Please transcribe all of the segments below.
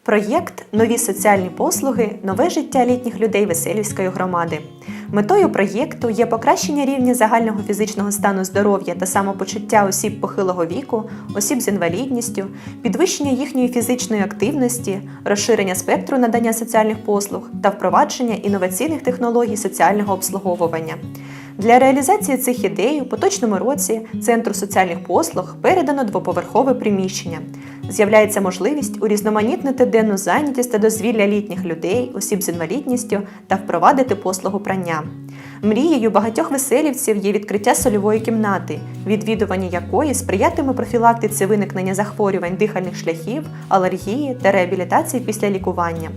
Проєкт «Нові соціальні послуги. Нове життя літніх людей Веселівської громади». Метою проєкту є покращення рівня загального фізичного стану здоров'я та самопочуття осіб похилого віку, осіб з інвалідністю, підвищення їхньої фізичної активності, розширення спектру надання соціальних послуг та впровадження інноваційних технологій соціального обслуговування. Для реалізації цих ідей у поточному році Центру соціальних послуг передано двоповерхове приміщення. З'являється можливість урізноманітнити денну зайнятість та дозвілля літніх людей, осіб з інвалідністю та впровадити послугу прання. Мрією багатьох веселівців є відкриття сольової кімнати, відвідування якої сприятиме профілактиці виникнення захворювань дихальних шляхів, алергії та реабілітації після лікування.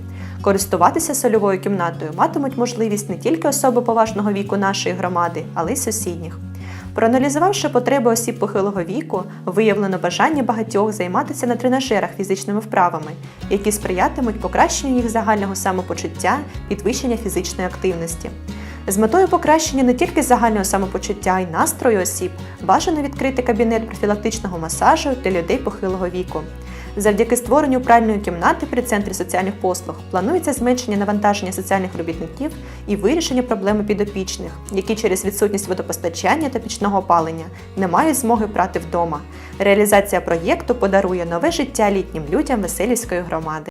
Користуватися сольовою кімнатою матимуть можливість не тільки особи поважного віку нашої громади, але й сусідніх. Проаналізувавши потреби осіб похилого віку, виявлено бажання багатьох займатися на тренажерах фізичними вправами, які сприятимуть покращенню їх загального самопочуття, підвищення фізичної активності. З метою покращення не тільки загального самопочуття, а й настрою осіб, бажано відкрити кабінет профілактичного масажу для людей похилого віку. Завдяки створенню пральної кімнати при Центрі соціальних послуг планується зменшення навантаження соціальних робітників і вирішення проблеми підопічних, які через відсутність водопостачання та пічного опалення не мають змоги прати вдома. Реалізація проєкту подарує нове життя літнім людям Веселівської громади.